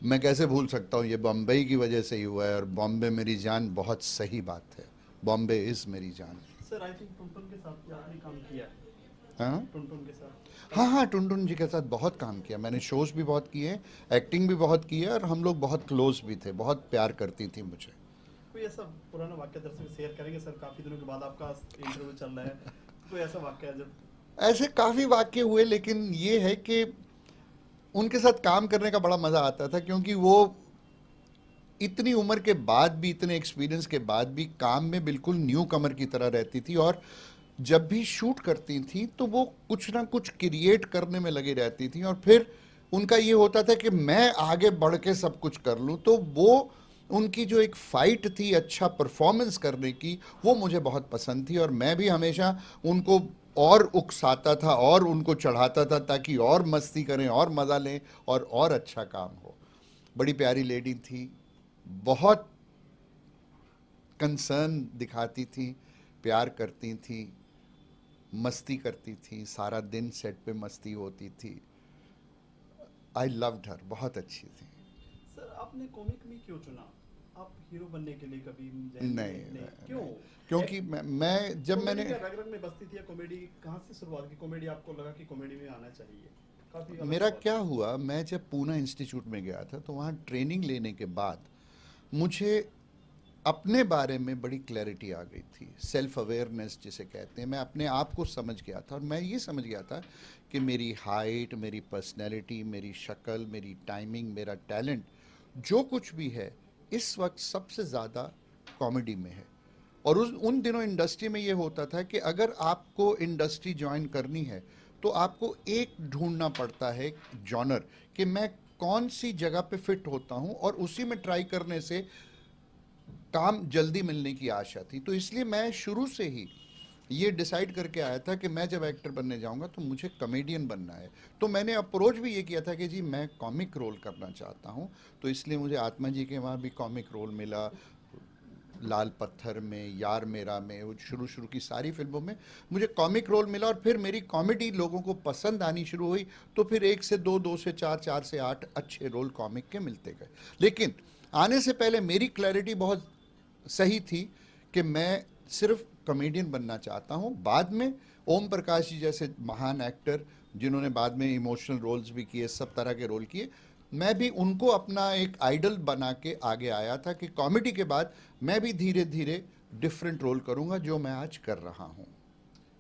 मैं कैसे भूल सकता हूँ? ये बॉम्बे की वजह से ही हुआ है और बॉम्बे मेरी जान, बहुत सही बात है, बॉम्बे इज मेरी जान। सर आई थिंक टुनटुन के साथ आपने काम किया है। हाँ, टुनटुन के साथ। हाँ, टुनटुन जी के साथ बहुत काम किया मैंने, शोज भी बहुत किए, एक्टिंग भी बहुत की है और हम लोग बहुत क्लोज भी थे, बहुत प्यार करती थी मुझे। कोई ऐसा पुराना वाकया दर्शक शेयर करेंगे सर? काफी दिनों के बाद आपका इंटरव्यू चल रहा है, कोई ऐसा वाकया जब? ऐसे काफ़ी वाकये हुए, लेकिन ये है कि उनके साथ काम करने का बड़ा मज़ा आता था, क्योंकि वो इतनी उम्र के बाद भी, इतने एक्सपीरियंस के बाद भी काम में बिल्कुल न्यू कमर की तरह रहती थी और जब भी शूट करती थी तो वो कुछ ना कुछ क्रिएट करने में लगी रहती थी और फिर उनका ये होता था कि मैं आगे बढ़ के सब कुछ कर लूँ। तो वो उनकी जो एक फ़ाइट थी अच्छा परफॉर्मेंस करने की, वो मुझे बहुत पसंद थी और मैं भी हमेशा उनको और उकसाता था और उनको चढ़ाता था ताकि और मस्ती करें और मज़ा लें और अच्छा काम हो। बड़ी प्यारी लेडी थी, बहुत कंसर्न दिखाती थी, प्यार करती थी, मस्ती करती थी, सारा दिन सेट पे मस्ती होती थी। आई लव्ड हर, बहुत अच्छी थी। सर आपने कॉमिक में क्यों चुना? आप हीरो बनने के लिए कभी नहीं, क्यों? क्योंकि मैं जब मैंने रग रग में बसती थी, कॉमेडी कहाँ से शुरुआत की? कॉमेडी आपको लगा कि कॉमेडी में आना चाहिए? काफी मेरा क्या हुआ, मैं जब पूना इंस्टीट्यूट में गया था तो वहाँ ट्रेनिंग लेने के बाद मुझे अपने बारे में बड़ी क्लैरिटी आ गई थी, सेल्फ अवेयरनेस जिसे कहते हैं। मैं अपने आप को समझ गया था और मैं ये समझ गया था कि मेरी हाइट, मेरी पर्सनैलिटी, मेरी शक्ल, मेरी टाइमिंग, मेरा टैलेंट, जो कुछ भी है इस वक्त सबसे ज़्यादा कॉमेडी में है। और उन दिनों इंडस्ट्री में ये होता था कि अगर आपको इंडस्ट्री ज्वाइन करनी है तो आपको एक ढूंढना पड़ता है जॉनर कि मैं कौन सी जगह पे फिट होता हूँ और उसी में ट्राई करने से काम जल्दी मिलने की आशा थी। तो इसलिए मैं शुरू से ही ये डिसाइड करके आया था कि मैं जब एक्टर बनने जाऊंगा तो मुझे कॉमेडियन बनना है। तो मैंने अप्रोच भी ये किया था कि जी मैं कॉमिक रोल करना चाहता हूँ, तो इसलिए मुझे आत्मा जी के वहाँ भी कॉमिक रोल मिला, लाल पत्थर में, यार मेरा में, शुरू की सारी फिल्मों में मुझे कॉमिक रोल मिला और फिर मेरी कॉमेडी लोगों को पसंद आनी शुरू हुई। तो फिर 1 से 2, 2 से 4, 4 से 8 अच्छे रोल कॉमिक के मिलते गए। लेकिन आने से पहले मेरी क्लैरिटी बहुत सही थी कि मैं सिर्फ कॉमेडियन बनना चाहता हूँ। बाद में ओम प्रकाश जी जैसे महान एक्टर जिन्होंने बाद में इमोशनल रोल्स भी किए, सब तरह के रोल किए, मैं भी उनको अपना एक आइडल बना के आगे आया था कि कॉमेडी के बाद मैं भी धीरे धीरे डिफरेंट रोल करूंगा, जो मैं आज कर रहा हूँ।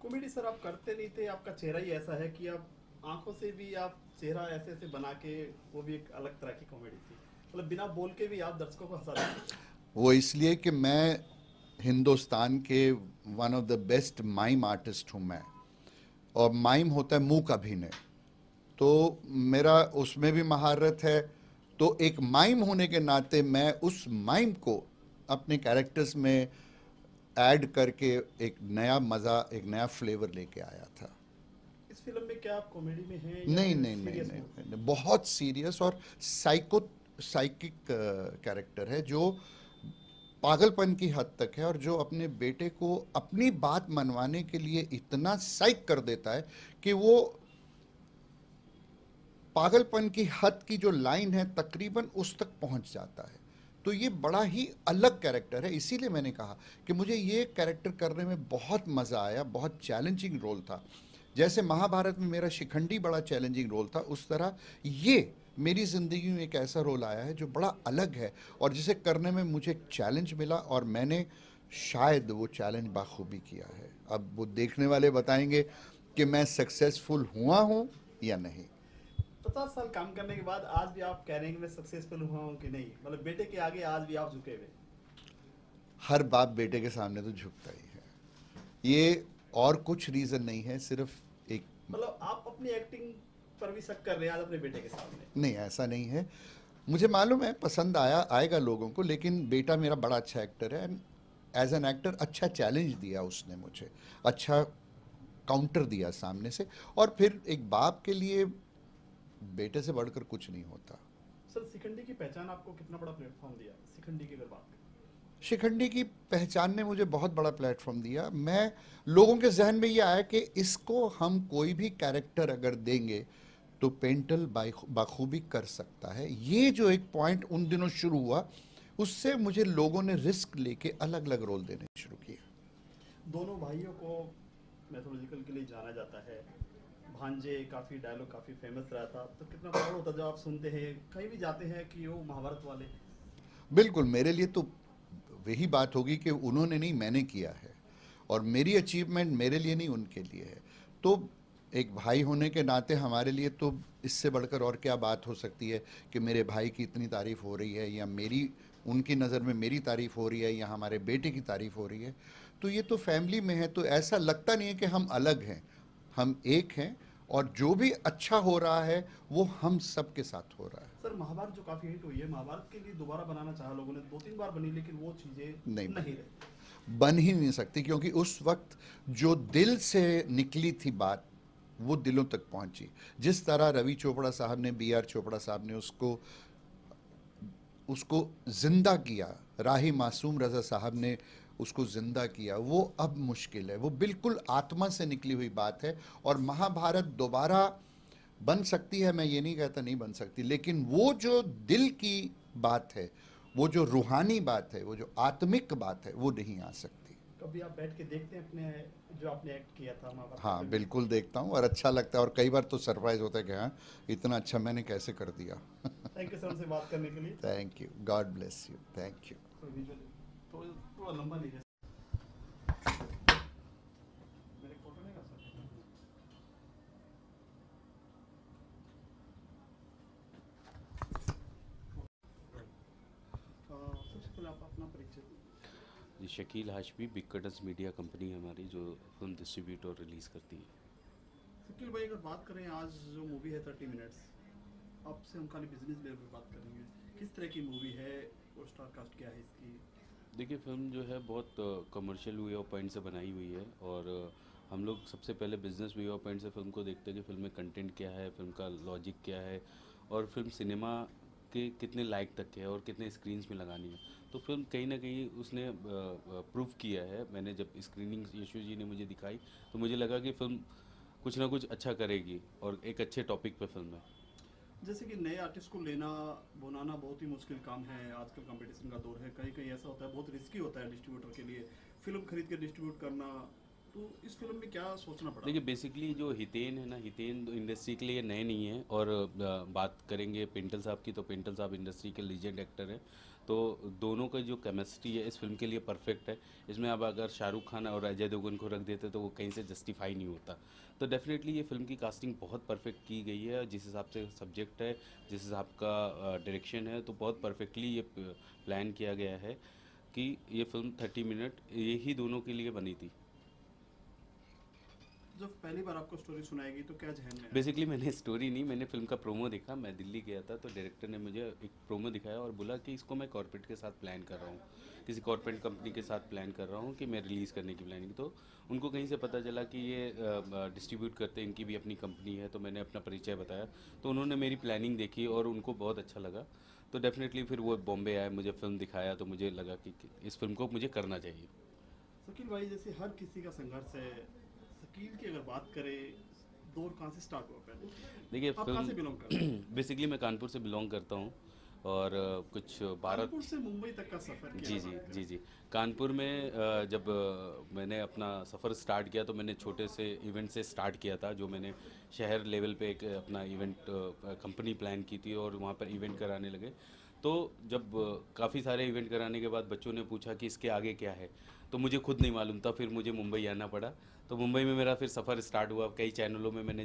कॉमेडी सर आप करते नहीं थे, आपका चेहरा ही ऐसा है कि आप आंखों से भी आप चेहरा ऐसे ऐसे बना के, वो भी एक अलग तरह की कॉमेडी थी, मतलब बिना बोल के भी आप दर्शकों को हंसा देते। वो इसलिए कि मैं हिंदुस्तान के one of the best mime artist हूँ मैं, और माइम होता है मूक अभिनय, तो मेरा उसमें भी महारत है। तो एक माइम होने के नाते मैं उस माइम को अपने कैरेक्टर्स में ऐड करके एक नया मज़ा, एक नया फ्लेवर लेके आया था। इस फिल्म में क्या आप कॉमेडी में हैं? नहीं नहीं नहीं नहीं, नहीं, बहुत सीरियस और साइकिक कैरेक्टर है, जो पागलपन की हद तक है, और जो अपने बेटे को अपनी बात मनवाने के लिए इतना साइक कर देता है कि वो पागलपन की हद की जो लाइन है तकरीबन उस तक पहुंच जाता है। तो ये बड़ा ही अलग कैरेक्टर है, इसीलिए मैंने कहा कि मुझे ये कैरेक्टर करने में बहुत मज़ा आया, बहुत चैलेंजिंग रोल था। जैसे महाभारत में मेरा शिखंडी बड़ा चैलेंजिंग रोल था, उस तरह ये मेरी ज़िंदगी में एक ऐसा रोल आया है जो बड़ा अलग है और जिसे करने में मुझे एक चैलेंज मिला, और मैंने शायद वो चैलेंज बाखूबी किया है। अब वो देखने वाले बताएंगे कि मैं सक्सेसफुल हुआ हूँ या नहीं। 50 साल काम करने के बाद आज भी आप कह रहे हैं कि मैं सक्सेसफुल हुआ हूँ कि नहीं, मतलब बेटे के आगे आज भी आप झुके हुए? हर बाप बेटे के सामने तो झुकता ही है, ये और कुछ रीज़न नहीं है, सिर्फ एक, मतलब आप अपनी एक्टिंग पर भी शक कर रहे हैं आज अपने बेटे के सामने? नहीं ऐसा नहीं है, मुझे मालूम है पसंद आएगा लोगों को, लेकिन बेटा मेरा बड़ा अच्छा एक्टर है, एंड एज एन एक्टर अच्छा चैलेंज दिया उसने मुझे, अच्छा काउंटर दिया सामने से, और फिर एक बाप के लिए बेटे से बढ़कर कुछ नहीं होता। सर शिखंडी की पहचान आपको कितना बड़ा प्लेटफॉर्म दिया? शिखंडी की अगर बात करें, शिखंडी की पहचान ने मुझे बहुत बड़ा प्लेटफॉर्म दिया। मैं लोगों के जहन में ये आया कि इसको हम कोई भी कैरेक्टर अगर देंगे तो पेंटल बाखूबी कर सकता है। ये जो एक पॉइंट उन दिनों शुरू हुआ, उससे मुझे लोगों ने रिस्क लेके अलग अलग रोल देने शुरू किए। दोनों भाइयों को मैथोलॉजिकल के लिए जाना जाता है, भांजे काफ़ी डायलॉग काफ़ी फेमस रहा था, तो कितना प्राउड होता है जब आप सुनते हैं कहीं भी जाते हैं कि वो महाभारत वाले? बिल्कुल, मेरे लिए तो वही बात होगी कि उन्होंने नहीं, मैंने किया है, और मेरी अचीवमेंट मेरे लिए नहीं उनके लिए है। तो एक भाई होने के नाते हमारे लिए तो इससे बढ़कर और क्या बात हो सकती है कि मेरे भाई की इतनी तारीफ़ हो रही है, या मेरी उनकी नज़र में मेरी तारीफ़ हो रही है, या हमारे बेटे की तारीफ़ हो रही है। तो ये तो फैमिली में है, तो ऐसा लगता नहीं है कि हम अलग हैं, हम एक हैं, और जो भी अच्छा हो रहा है वो हम सब के साथ हो रहा है। सर महाभारत जो काफ़ी हिट हुई है, महाभारत के लिए दोबारा बनाना चाहा लोगों ने, 2-3 बार बनी, लेकिन वो चीज़ें नहीं रही, बन ही नहीं सकती, क्योंकि उस वक्त जो दिल से निकली थी बात वो दिलों तक पहुंची। जिस तरह रवि चोपड़ा साहब ने, BR चोपड़ा साहब ने उसको जिंदा किया, राही मासूम रजा साहब ने उसको जिंदा किया, वो अब मुश्किल है। वो बिल्कुल आत्मा से निकली हुई बात है, और महाभारत दोबारा बन सकती है, मैं ये नहीं कहता नहीं बन सकती, लेकिन वो जो दिल की बात है, वो जो रूहानी बात है, वो जो आत्मिक बात है, वो नहीं आ सकती। कभी आप बैठ के देखते हैं अपने जो आपने एक्ट किया था महाभारत? हाँ बिल्कुल देखता हूँ, और अच्छा लगता है, और कई बार तो सरप्राइज होता है कि हाँ इतना अच्छा मैंने कैसे कर दिया। थैंक यू सर हमसे बात करने के लिए। Thank you, God bless you, thank you. थोड़ा लंबा लीजिए। मेरे फोटो नहीं कर सकते? सबसे पहले आप अपना परिचय। जी, Shakeel Hashmi, Big Cutters media company है हमारी, जो फिल्म डिस्ट्रीब्यूट और रिलीज़ करती है। शकील भाई अगर बात करें, आज जो मूवी है 30 मिनट्स, आपसे हम खाली बिजनेस लेवल पे बात करेंगे, किस तरह की मूवी है और स्टार कास्ट क्या है इसकी? देखिए, फिल्म जो है बहुत कमर्शियल व्यू ऑफ पॉइंट से बनाई हुई है, और हम लोग सबसे पहले बिजनेस व्यू ऑफ पॉइंट से फिल्म को देखते हैं कि फिल्म में कंटेंट क्या है, फिल्म का लॉजिक क्या है, और फिल्म सिनेमा के कितने लायक तक है और कितने स्क्रीन्स में लगानी है। तो फिल्म कहीं ना कहीं उसने प्रूव किया है। मैंने जब स्क्रीनिंग यशु जी ने मुझे दिखाई तो मुझे लगा कि फिल्म कुछ ना कुछ अच्छा करेगी, और एक अच्छे टॉपिक पे फिल्म है। जैसे कि नए आर्टिस्ट को लेना बनाना बहुत ही मुश्किल काम है, आजकल कंपटीशन का दौर है, कहीं कहीं ऐसा होता है बहुत रिस्की होता है डिस्ट्रीब्यूटर के लिए, फिल्म खरीद के डिस्ट्रीब्यूट करना, तो इस फिल्म में क्या सोचना पड़ा? देखिए बेसिकली जो हितेन है ना, हितेन इंडस्ट्री के लिए नए नहीं है। और बात करेंगे पिंटल साहब की, तो पिंटल साहब इंडस्ट्री के लीजेंड एक्टर हैं। तो दोनों का जो केमिस्ट्री है इस फिल्म के लिए परफेक्ट है। इसमें अब अगर शाहरुख खान और अजय देवगन को रख देते तो वो कहीं से जस्टिफाई नहीं होता। तो डेफिनेटली ये फिल्म की कास्टिंग बहुत परफेक्ट की गई है। जिस हिसाब से सब्जेक्ट है, जिस हिसाब का डायरेक्शन है, तो बहुत परफेक्टली ये प्लान किया गया है कि ये फिल्म 30 मिनट यही दोनों के लिए बनी थी। जब पहली बार आपको स्टोरी सुनाएगी तो क्या जहन में आया? बेसिकली मैंने स्टोरी नहीं, मैंने फिल्म का प्रोमो देखा। मैं दिल्ली गया था तो डायरेक्टर ने मुझे एक प्रोमो दिखाया और बोला कि इसको मैं कॉर्पोरेट के साथ प्लान कर रहा हूँ, किसी कॉर्पोरेट कंपनी के साथ प्लान कर रहा हूँ कि मैं रिलीज़ करने की प्लानिंग। तो उनको कहीं से पता चला कि ये डिस्ट्रीब्यूट करते हैं, इनकी भी अपनी कंपनी है। तो मैंने अपना परिचय बताया, तो उन्होंने मेरी प्लानिंग देखी और उनको बहुत अच्छा लगा। तो डेफिनेटली फिर वो बॉम्बे आए, मुझे फिल्म दिखाया, तो मुझे लगा कि इस फिल्म को मुझे करना चाहिए। शकील भाई, जैसे हर किसी का संघर्ष है, शकील की अगर बात करें, दौर कहाँ से स्टार्ट हुआ पहले? देखिए आप कहाँ से बिलोंग करते हैं? बेसिकली मैं कानपुर से बिलोंग करता हूँ और कुछ भारत कानपुर से मुंबई तक का सफर किया? जी। कानपुर में जब मैंने अपना सफ़र स्टार्ट किया तो मैंने छोटे से इवेंट से स्टार्ट किया था, जो मैंने शहर लेवल पे एक अपना इवेंट कंपनी प्लान की थी और वहाँ पर इवेंट कराने लगे। तो जब काफ़ी सारे इवेंट कराने के बाद बच्चों ने पूछा कि इसके आगे क्या है, तो मुझे खुद नहीं मालूम था। फिर मुझे मुंबई आना पड़ा। तो मुंबई में मेरा फिर सफ़र स्टार्ट हुआ। कई चैनलों में मैंने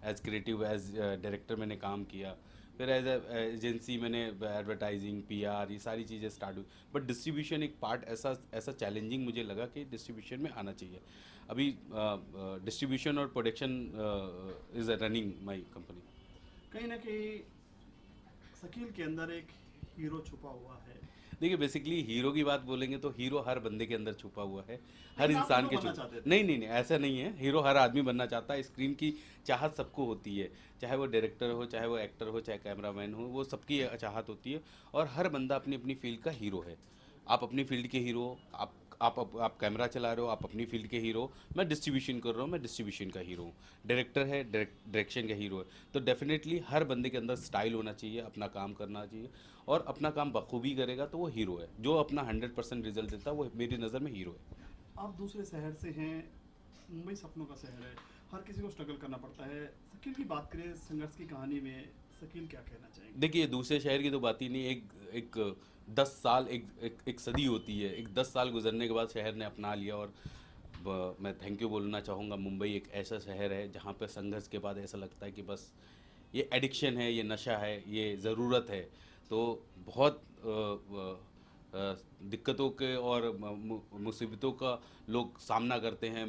एज क्रिएटिव, एज डायरेक्टर मैंने काम किया। फिर एज एजेंसी मैंने एडवर्टाइजिंग, पीआर, ये सारी चीज़ें स्टार्ट हुई। बट डिस्ट्रीब्यूशन एक पार्ट ऐसा चैलेंजिंग मुझे लगा कि डिस्ट्रीब्यूशन में आना चाहिए। अभी डिस्ट्रीब्यूशन और production is a running my company. कहीं ना कहीं शकील के अंदर एक हीरो छुपा हुआ है। देखिए बेसिकली हीरो की बात बोलेंगे तो हीरो हर बंदे के अंदर छुपा हुआ है, हर लेकिन आप इंसान के हीरो बनना चाहते थे। नहीं, ऐसा नहीं है। हीरो हर आदमी बनना चाहता है। स्क्रीन की चाहत सबको होती है, चाहे वो डायरेक्टर हो, चाहे वो एक्टर हो, चाहे कैमरामैन हो, वो सबकी चाहत होती है। और हर बंदा अपनी अपनी फील्ड का हीरो है। आप अपनी फील्ड के हीरो, आप कैमरा चला रहे हो, आप अपनी फील्ड के हीरो। मैं डिस्ट्रीब्यूशन कर रहा हूँ, मैं डिस्ट्रीब्यूशन का हीरो हूँ। डायरेक्टर है, डायरेक्शन का हीरो है। तो डेफिनेटली हर बंदे के अंदर स्टाइल होना चाहिए, अपना काम करना चाहिए और अपना काम बखूबी करेगा तो वो हीरो है। जो अपना 100% रिजल्ट देता है वो मेरी नज़र में हीरो है। आप दूसरे शहर से हैं, मुंबई सपनों का शहर है, हर किसी को स्ट्रगल करना पड़ता है। शकील की बात करें संघर्ष की कहानी में, शकील क्या कहना चाहेंगे? देखिए दूसरे शहर की तो बात ही नहीं। एक 10 साल, एक सदी होती है। एक 10 साल गुजरने के बाद शहर ने अपना लिया। और मैं थैंक यू बोलना चाहूँगा। मुंबई एक ऐसा शहर है जहाँ पर संघर्ष के बाद ऐसा लगता है कि बस ये एडिक्शन है, ये नशा है, ये ज़रूरत है। तो बहुत दिक्कतों के और मुसीबतों का लोग सामना करते हैं।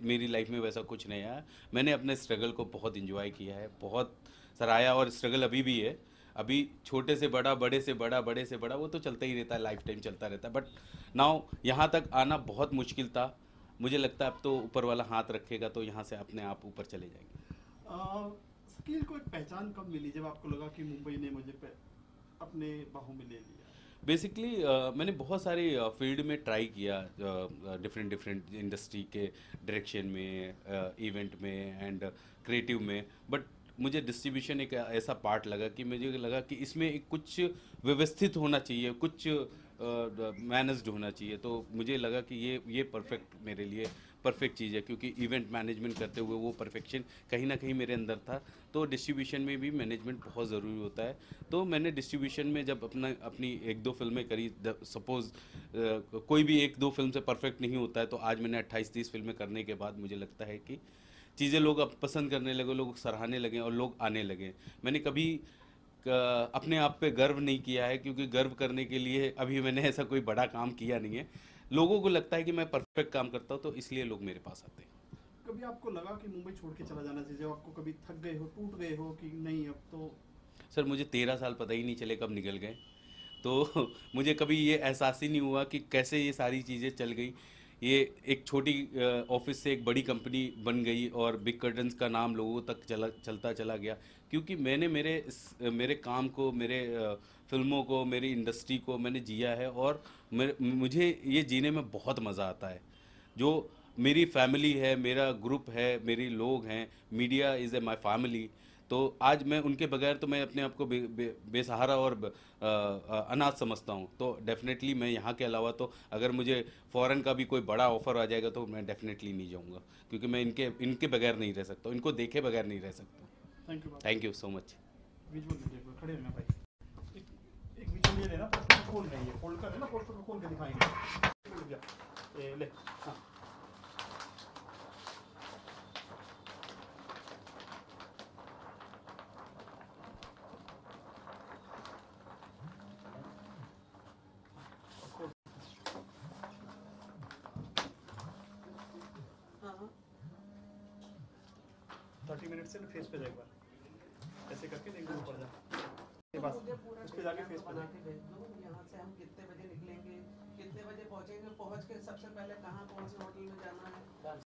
मेरी लाइफ में वैसा कुछ नहीं आया। मैंने अपने स्ट्रगल को बहुत इंजॉय किया है, बहुत सराहा। और स्ट्रगल अभी भी है। अभी छोटे से बड़ा, बड़े से बड़ा, बड़े से बड़ा, वो तो चलता ही रहता है, लाइफ टाइम चलता रहता है। बट नाउ यहाँ तक आना बहुत मुश्किल था। मुझे लगता है अब तो ऊपर वाला हाथ रखेगा तो यहाँ से अपने आप ऊपर चले जाएंगे। शकील को एक पहचान कब मिली, जब आपको लगा कि मुंबई ने मुझे अपने बाहों में ले लिया? बेसिकली मैंने बहुत सारे फील्ड में ट्राई किया, डिफरेंट इंडस्ट्री के डायरेक्शन में, इवेंट में एंड क्रिएटिव में। बट मुझे डिस्ट्रीब्यूशन एक ऐसा पार्ट लगा कि मुझे लगा कि इसमें एक कुछ व्यवस्थित होना चाहिए, कुछ मैनेज्ड होना चाहिए। तो मुझे लगा कि ये परफेक्ट, मेरे लिए परफेक्ट चीज़ है। क्योंकि इवेंट मैनेजमेंट करते हुए वो परफेक्शन कहीं ना कहीं मेरे अंदर था। तो डिस्ट्रीब्यूशन में भी मैनेजमेंट बहुत ज़रूरी होता है। तो मैंने डिस्ट्रीब्यूशन में जब अपनी 1-2 फिल्में करी, सपोज़ कोई भी 1-2 फिल्म से परफेक्ट नहीं होता है, तो आज मैंने 28-30 फिल्में करने के बाद मुझे लगता है कि चीज़ें लोग अब पसंद करने लगे, लोग सराहने लगे और लोग आने लगे। मैंने कभी अपने आप पे गर्व नहीं किया है, क्योंकि गर्व करने के लिए अभी मैंने ऐसा कोई बड़ा काम किया नहीं है। लोगों को लगता है कि मैं परफेक्ट काम करता हूँ, तो इसलिए लोग मेरे पास आते हैं। कभी आपको लगा कि मुंबई छोड़ के चला जाना चाहिए, जब आपको कभी थक गए हो, टूट गए हो कि नहीं अब तो? सर मुझे 13 साल पता ही नहीं चले कब निकल गए। तो मुझे कभी ये एहसास ही नहीं हुआ कि कैसे ये सारी चीज़ें चल गई। ये एक छोटी ऑफिस से एक बड़ी कंपनी बन गई और बिग कर्टन्स का नाम लोगों तक चलता चला गया। क्योंकि मैंने मेरे काम को, मेरे फिल्मों को, मेरी इंडस्ट्री को मैंने जिया है और मुझे ये जीने में बहुत मज़ा आता है। जो मेरी फैमिली है, मेरा ग्रुप है, मेरे लोग हैं, media is a my family. तो आज मैं उनके बगैर तो मैं अपने आप को बेसहारा और अनाथ समझता हूँ। तो डेफिनेटली मैं यहाँ के अलावा तो अगर मुझे फ़ॉरेन का भी कोई बड़ा ऑफ़र आ जाएगा तो मैं डेफिनेटली नहीं जाऊँगा, क्योंकि मैं इनके बगैर नहीं रह सकता, इनको देखे बगैर नहीं रह सकता। Thank you so much. Visual देखो, खड़े रहना भाई। एक विजुअल ये लेना, पोस्टर को खोल नहीं है, फोल्ड कर देना, पोस्टर को खोल के दिखाएंगे। ये ले, हाँ। हाँ 30 मिनट से फेस पे जा एक बार, ऐसे करके देख ऊपर जा, ये बस उस पे जाके फेस पे बना के भेज दो। यहाँ से हम कितने बजे निकलेंगे, कितने बजे पहुँचेंगे, पहुँच के सबसे पहले कहाँ कौन से होटल में जाना है।